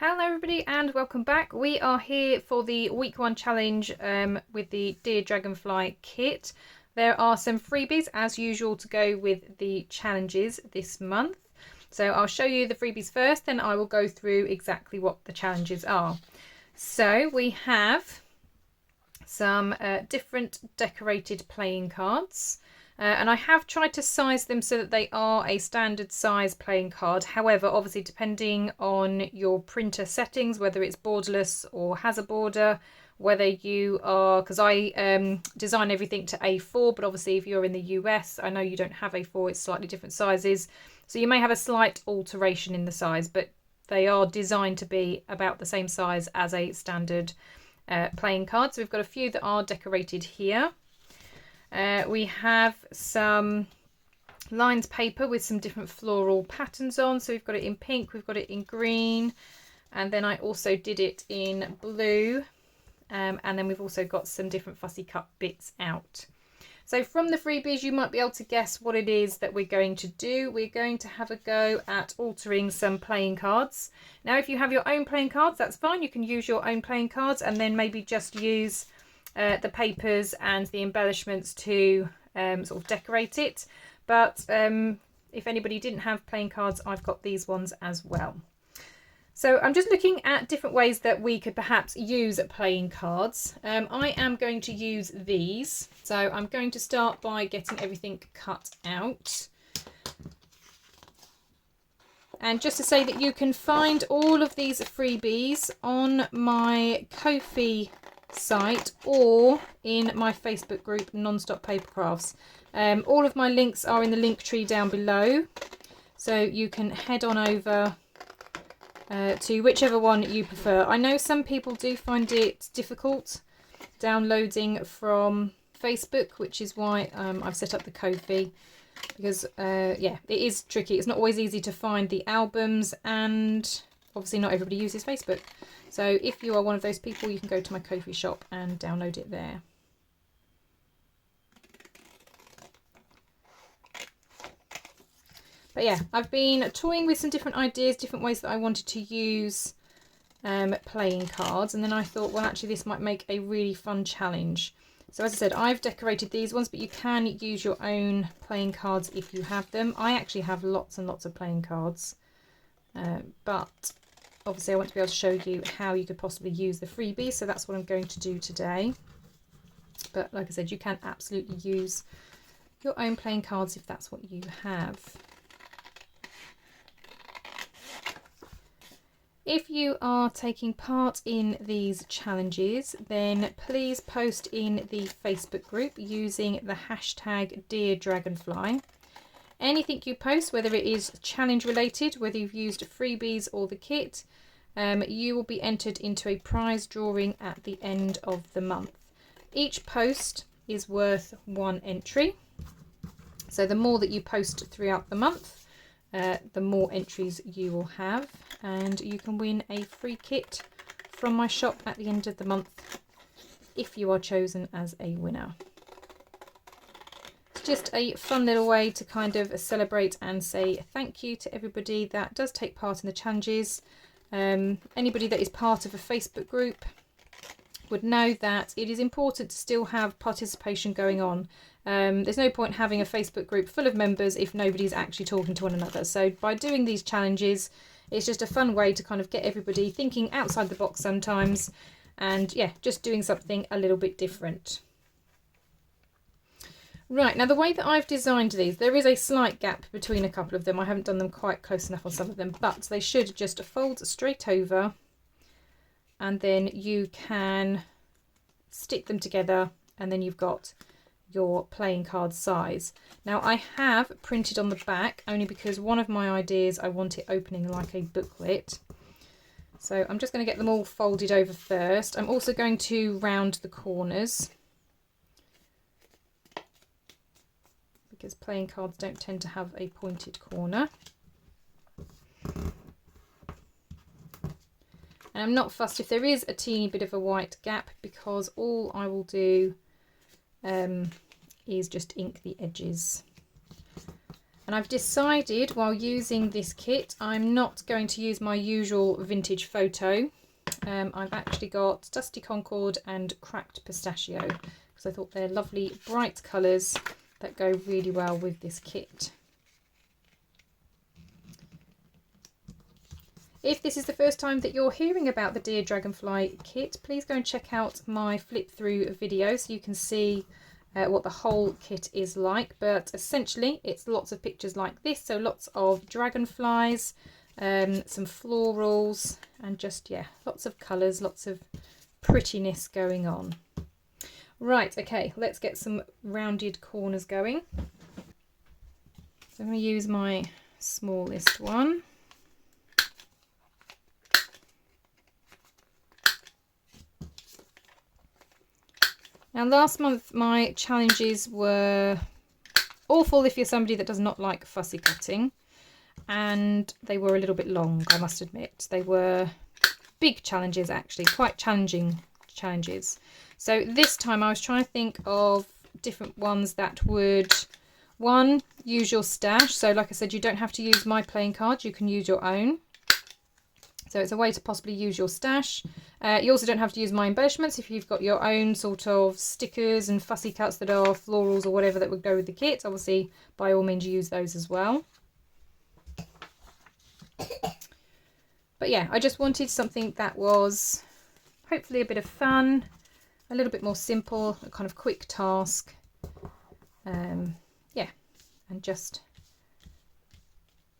Hello everybody and welcome back. We are here for the week 1 challenge with the Dear Dragonfly kit. There are some freebies as usual to go with the challenges this month. So I'll show you the freebies first, then I will go through exactly what the challenges are. So we have some different decorated playing cards. And I have tried to size them so that they are a standard size playing card. However, obviously depending on your printer settings, whether it's borderless or has a border, whether you are, because I design everything to A4, but obviously if you're in the US, I know you don't have A4, it's slightly different sizes. So you may have a slight alteration in the size, but they are designed to be about the same size as a standard playing card. So we've got a few that are decorated here. We have some lines paper with some different floral patterns on. So we've got it in pink, we've got it in green, and then I also did it in blue. And then we've also got some different fussy cut bits out. So from the freebies, you might be able to guess what it is that we're going to do. We're going to have a go at altering some playing cards. Now, if you have your own playing cards, that's fine. You can use your own playing cards and then maybe just use the papers and the embellishments to sort of decorate it. But if anybody didn't have playing cards, I've got these ones as well. So I'm just looking at different ways that we could perhaps use playing cards. I am going to use these. So I'm going to start by getting everything cut out. And just to say that you can find all of these freebies on my Ko-fi site or in my Facebook group Non-Stop Papercrafts. All of my links are in the link tree down below, so you can head on over to whichever one you prefer. I know some people do find it difficult downloading from Facebook, which is why I've set up the Ko-fi, because yeah, it is tricky. It's not always easy to find the albums, and obviously not everybody uses Facebook. So if you are one of those people, you can go to my Ko-fi shop and download it there. But yeah, I've been toying with some different ideas, different ways that I wanted to use playing cards. And then I thought, well, actually this might make a really fun challenge. So as I said, I've decorated these ones, but you can use your own playing cards if you have them. I actually have lots and lots of playing cards, but obviously I want to be able to show you how you could possibly use the freebies, so that's what I'm going to do today. But like I said, you can absolutely use your own playing cards if that's what you have. If you are taking part in these challenges, then please post in the Facebook group using the hashtag Dear Dragonfly. Anything you post, whether it is challenge related, whether you've used freebies or the kit, you will be entered into a prize drawing at the end of the month. Each post is worth 1 entry. So the more that you post throughout the month, the more entries you will have, and you can win a free kit from my shop at the end of the month if you are chosen as a winner. Just a fun little way to kind of celebrate and say thank you to everybody that does take part in the challenges. Anybody that is part of a Facebook group would know that it is important to still have participation going on. There's no point having a Facebook group full of members if nobody's actually talking to one another. So by doing these challenges, it's just a fun way to kind of get everybody thinking outside the box sometimes, and yeah, just doing something a little bit different. Right, now the way that I've designed these, there is a slight gap between a couple of them. I haven't done them quite close enough on some of them, but they should just fold straight over, and then you can stick them together, and then you've got your playing card size. Now I have printed on the back only because one of my ideas, I want it opening like a booklet. So I'm just going to get them all folded over first. I'm also going to round the corners, because playing cards don't tend to have a pointed corner. And I'm not fussed if there is a teeny bit of a white gap, because all I will do is just ink the edges. And I've decided while using this kit, I'm not going to use my usual vintage photo. I've actually got Dusty Concord and Cracked Pistachio because I thought they're lovely bright colours that go really well with this kit. If this is the first time that you're hearing about the Dear Dragonfly kit, please go and check out my flip through video so you can see what the whole kit is like. But essentially it's lots of pictures like this, so lots of dragonflies, some florals, and just, yeah, lots of colours, lots of prettiness going on. Right, okay, let's get some rounded corners going. So I'm going to use my smallest one. Now last month my challenges were awful if you're somebody that does not like fussy cutting, and they were a little bit long, I must admit. They were big challenges, actually, quite challenging challenges. So this time I was trying to think of different ones that would, one, use your stash. So like I said, you don't have to use my playing cards, you can use your own. So it's a way to possibly use your stash. You also don't have to use my embellishments if you've got your own sort of stickers and fussy cuts that are florals or whatever that would go with the kit. Obviously, by all means, use those as well. But yeah, I just wanted something that was hopefully a bit of fun, a little bit more simple, a kind of quick task. Yeah, and just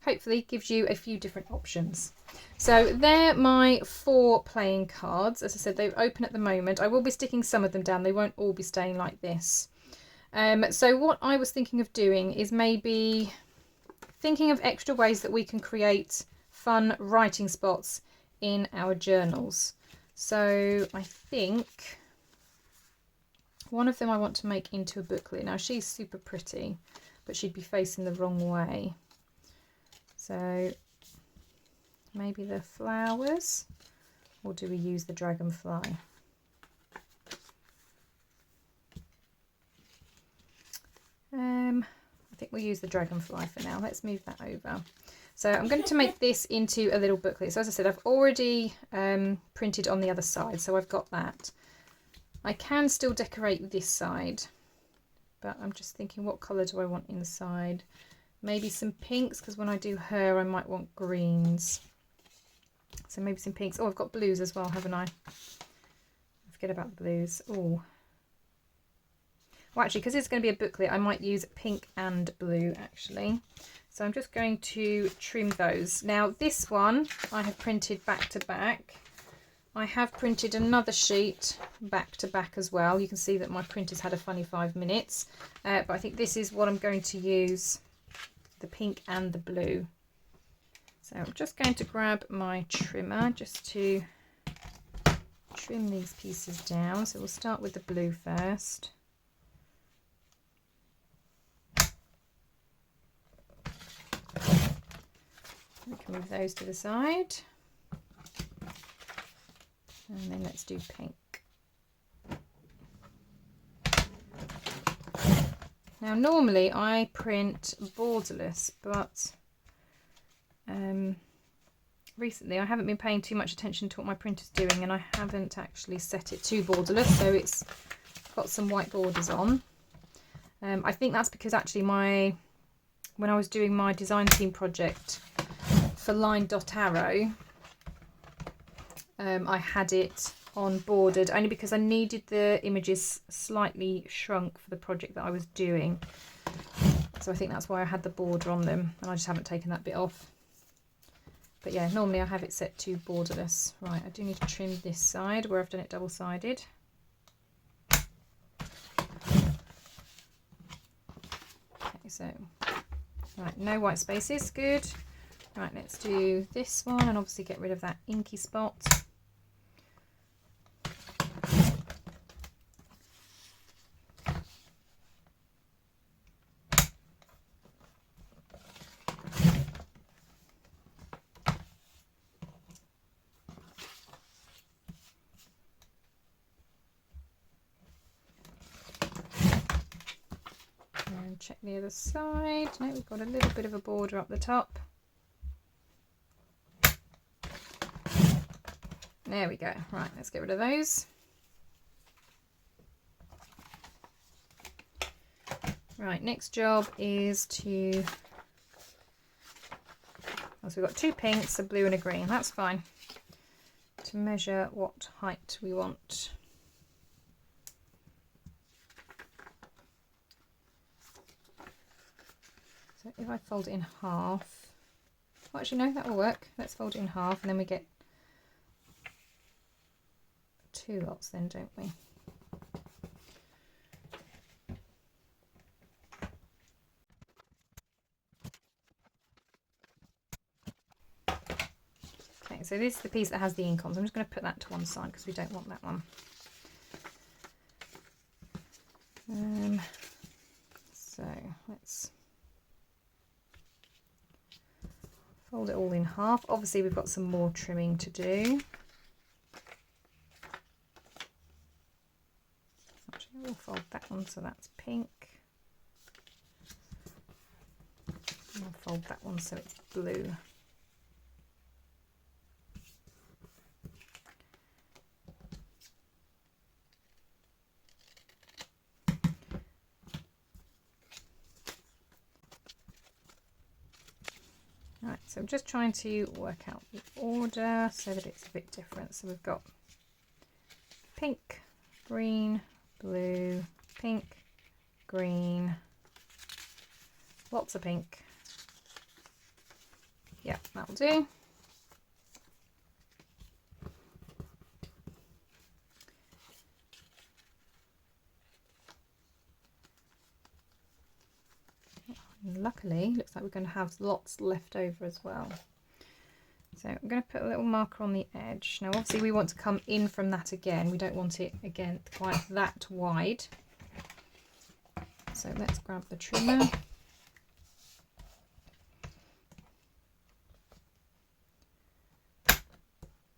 hopefully gives you a few different options. So they're my 4 playing cards. As I said, they're open at the moment. I will be sticking some of them down. They won't all be staying like this. So what I was thinking of doing is maybe thinking of extra ways that we can create fun writing spots in our journals. So I think one of them I want to make into a booklet. Now she's super pretty, but she'd be facing the wrong way. So maybe the flowers, or do we use the dragonfly? I think we'll use the dragonfly for now. Let's move that over. So I'm going to make this into a little booklet. So as I said, I've already printed on the other side, so I've got that. I can still decorate this side, but I'm just thinking, what colour do I want inside? Maybe some pinks, because when I do her I might want greens. So maybe some pinks. Oh, I've got blues as well, haven't I? Forget about the blues. Oh. Well, actually, because it's going to be a booklet, I might use pink and blue, actually. So I'm just going to trim those. Now, this one I have printed back to back. I have printed another sheet back to back as well. You can see that my printer's had a funny 5 minutes. But I think this is what I'm going to use, the pink and the blue. So I'm just going to grab my trimmer just to trim these pieces down. So we'll start with the blue first. We can move those to the side. And then let's do pink. Now normally I print borderless, but recently I haven't been paying too much attention to what my printer's doing, and I haven't actually set it to borderless, so it's got some white borders on. I think that's because actually when I was doing my design team project for Line Dot Arrow, I had it on bordered only because I needed the images slightly shrunk for the project that I was doing. So I think that's why I had the border on them, and I just haven't taken that bit off. But yeah, normally I have it set to borderless. Right, I do need to trim this side where I've done it double-sided. Okay, so, right, no white spaces, good. Right, let's do this one and obviously get rid of that inky spot. check the other side. No, we've got a little bit of a border up the top. There we go. Right, let's get rid of those. Right, next job is to... Oh, so we've got 2 pinks, a blue and a green. That's fine. To measure what height we want. So if I fold it in half... Well, actually, no, that will work. Let's fold it in half and then we get 2 lots then, don't we? Okay, so this is the piece that has the ink on, so I'm just going to put that to one side because we don't want that one. So let's fold it all in half. Obviously we've got some more trimming to do. Actually, we'll fold that one so that's pink. And I'll fold that one so it's blue. Right, so I'm just trying to work out the order so that it's a bit different. So we've got pink, green, blue, pink, green, lots of pink. Yeah, that'll do. Luckily, looks like we're going to have lots left over as well. So I'm going to put a little marker on the edge. Now obviously we want to come in from that again. We don't want it again quite that wide. So let's grab the trimmer.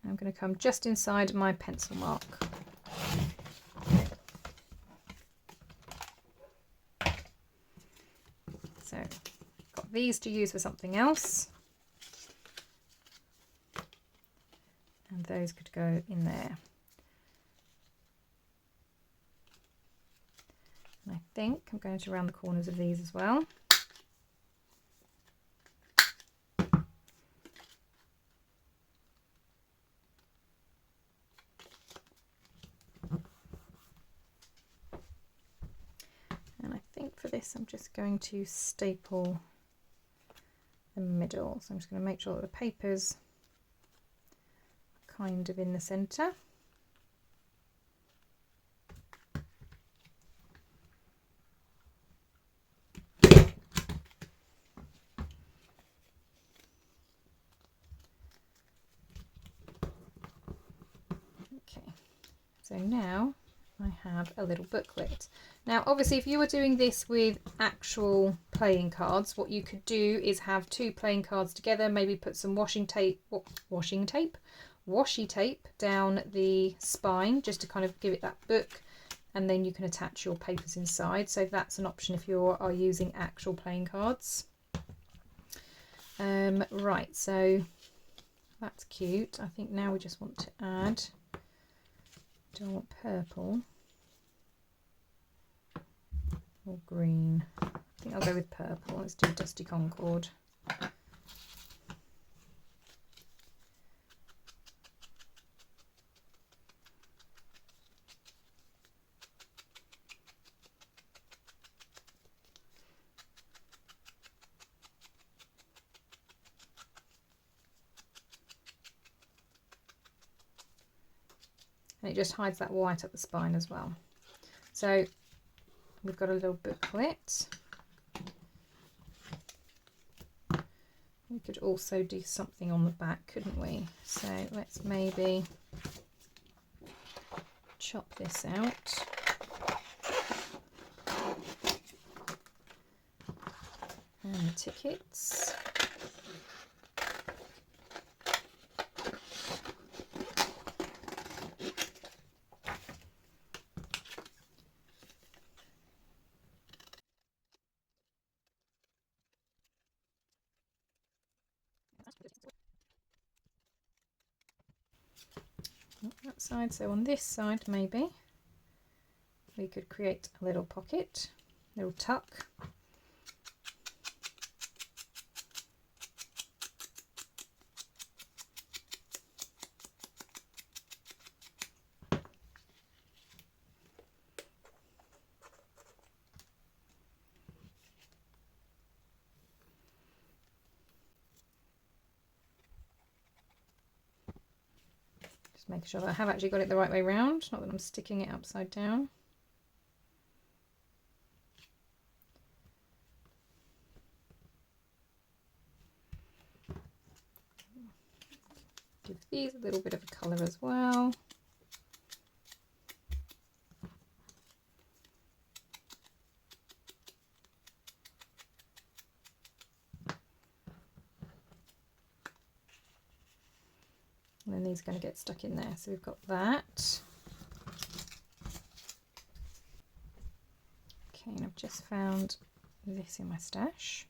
I'm going to come just inside my pencil mark. So got these to use for something else. And those could go in there. And I think I'm going to round the corners of these as well. And I think for this I'm just going to staple the middle. So I'm just going to make sure that the paper's kind of in the centre. Okay, so now I have a little booklet. Now obviously if you were doing this with actual playing cards, what you could do is have 2 playing cards together, maybe put some washi tape down the spine just to kind of give it that book, and then you can attach your papers inside. So that's an option if you are using actual playing cards. Right, so that's cute. I think now we just want to add, do I want purple or green? I think I'll go with purple. Let's do Dusty Concord. And it just hides that white up the spine as well. So we've got a little booklet. We could also do something on the back, couldn't we? So let's maybe chop this out. And the tickets. that side. So on this side maybe we could create a little pocket, little tuck. Just making sure that I have actually got it the right way round, not that I'm sticking it upside down. Give these a little bit of a colour as well. And then these are going to get stuck in there. So we've got that. Okay, and I've just found this in my stash.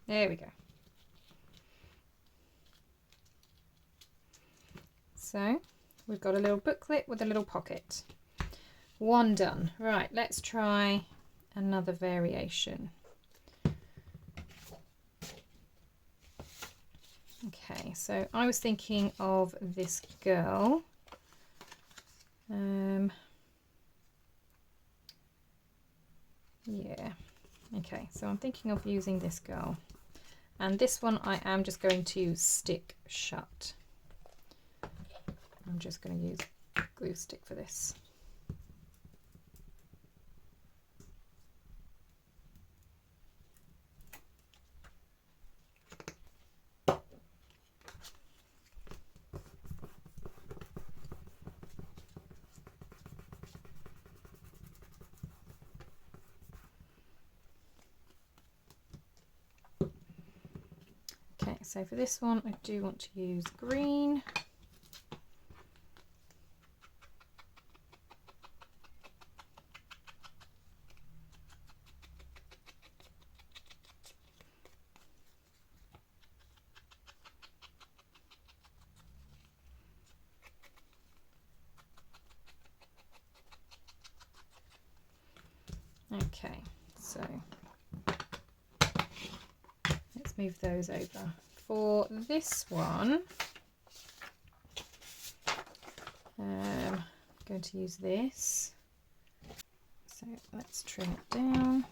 There we go. So we've got a little booklet with a little pocket. One done. Right, let's try another variation. Okay, so I was thinking of this girl. Yeah, okay, so I'm thinking of using this girl. And this one I am just going to stick shut. I'm just going to use a glue stick for this. Okay, so for this one I do want to use green. Okay, so let's move those over. For this one, I'm going to use this. So let's trim it down.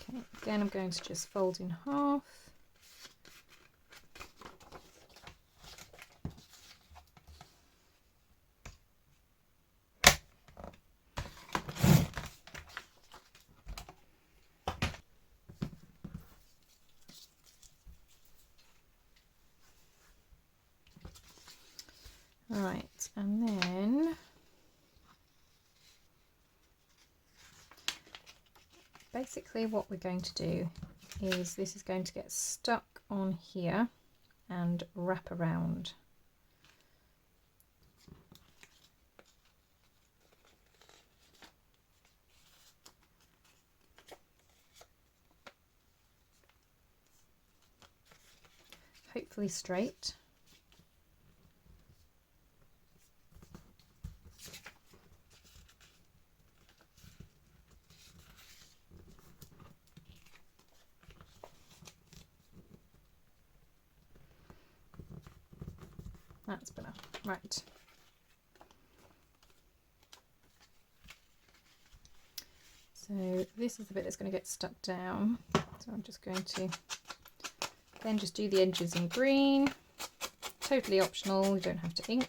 Okay, again I'm going to just fold in half. Right, and then basically what we're going to do is this is going to get stuck on here and wrap around. Hopefully straight. That's better. Right. So this is the bit that's going to get stuck down. So I'm just going to then just do the edges in green. Totally optional, you don't have to ink.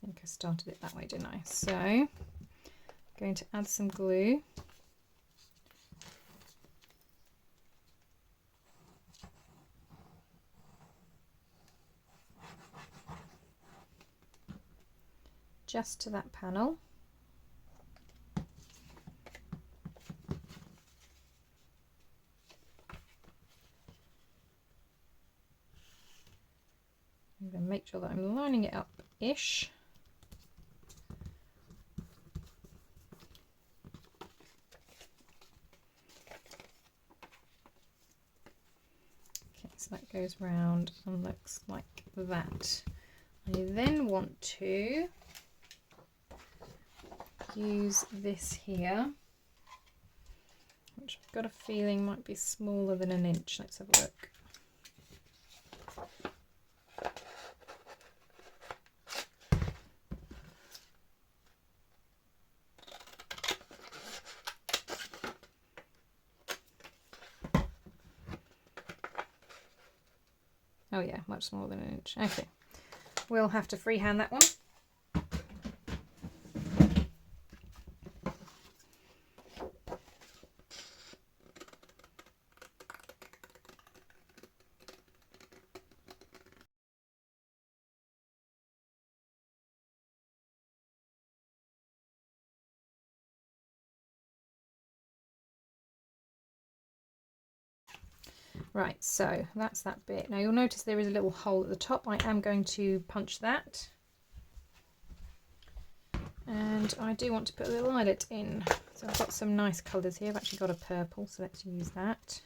I started it that way, didn't I? So I'm going to add some glue. Just to that panel. I'm going to make sure that I'm lining it up-ish. So that goes round and looks like that. I then want to use this here, which I've got a feeling might be smaller than an inch. Let's have a look. Oh yeah, much smaller than an inch. Okay, we'll have to freehand that one. Right, so that's that bit. Now you'll notice there is a little hole at the top. I am going to punch that. And I do want to put a little eyelet in. So I've got some nice colours here. I've actually got a purple, so let's use that.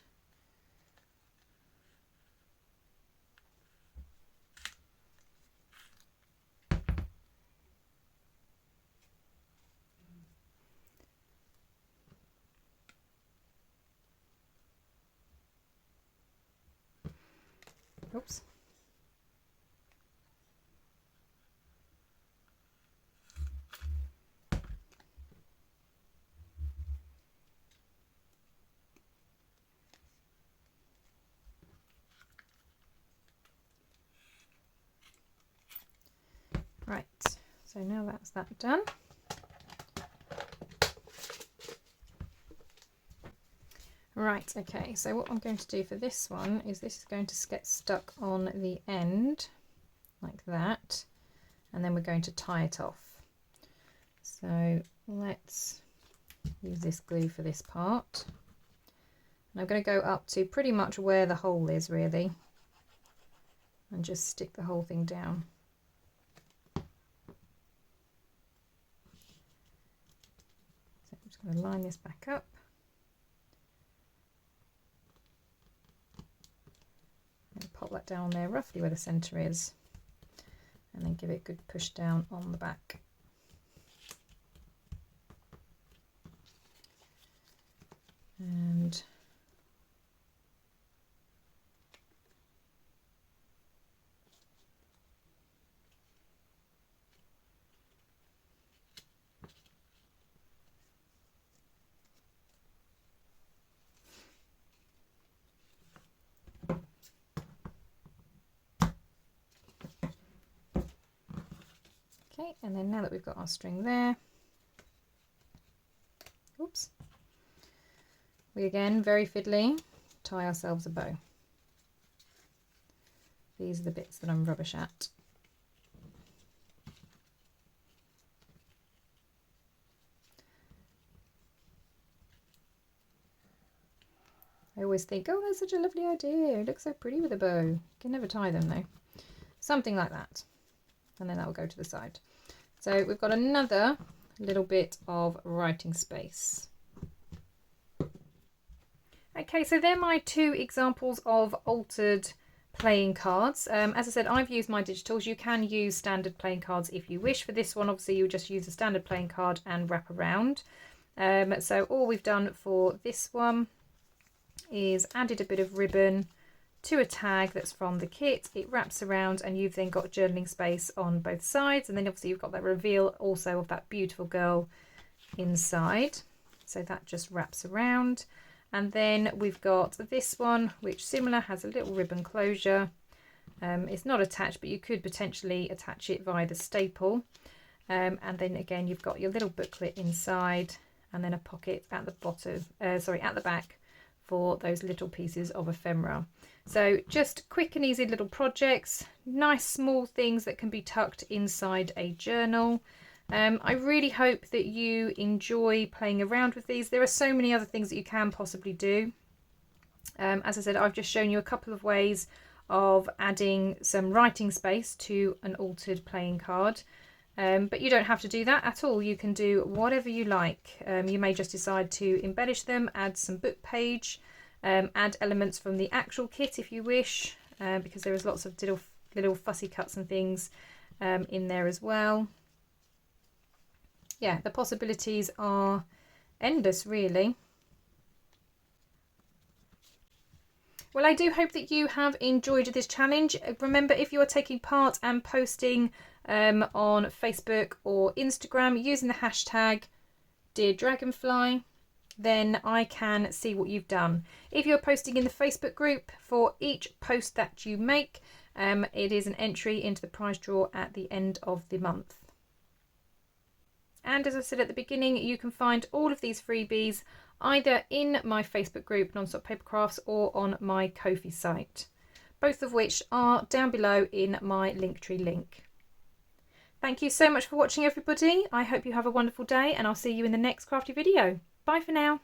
Oops. Right, so now that's that done. Right, okay, so what I'm going to do for this one is this is going to get stuck on the end like that, and then we're going to tie it off. So let's use this glue for this part. And I'm going to go up to pretty much where the hole is really, and just stick the whole thing down. So I'm just going to line this back up. And pop that down there roughly where the centre is, and then give it a good push down on the back. And okay, and then now that we've got our string there, oops, we again, very fiddly, tie ourselves a bow. These are the bits that I'm rubbish at. I always think, oh, that's such a lovely idea, it looks so pretty with a bow. You can never tie them though. Something like that. And then that will go to the side. So we've got another little bit of writing space. Okay, so they're my 2 examples of altered playing cards. As I said, I've used my digitals. You can use standard playing cards if you wish. For this one, obviously, you'll just use a standard playing card and wrap around. So all we've done for this one is added a bit of ribbon to a tag that's from the kit. It wraps around and you've then got journaling space on both sides, and then obviously you've got that reveal also of that beautiful girl inside. So that just wraps around. And then we've got this one, which similar, has a little ribbon closure. It's not attached, but you could potentially attach it via the staple. And then again, you've got your little booklet inside, and then a pocket at the bottom, at the back, for those little pieces of ephemera. So just quick and easy little projects, nice small things that can be tucked inside a journal. I really hope that you enjoy playing around with these. There are so many other things that you can possibly do. As I said, I've just shown you a couple of ways of adding some writing space to an altered playing card. But you don't have to do that at all. You can do whatever you like. You may just decide to embellish them, add some book page, add elements from the actual kit if you wish, because there is lots of little fussy cuts and things in there as well. Yeah, the possibilities are endless, really. Well, I do hope that you have enjoyed this challenge. Remember, if you are taking part and posting on Facebook or Instagram using the hashtag Dear Dragonfly, then I can see what you've done. If you're posting in the Facebook group, for each post that you make, it is an entry into the prize draw at the end of the month. And as I said at the beginning, you can find all of these freebies either in my Facebook group, Non-Stop Papercrafts, or on my Ko-fi site, both of which are down below in my Linktree link. Thank you so much for watching, everybody. I hope you have a wonderful day, and I'll see you in the next crafty video. Bye for now.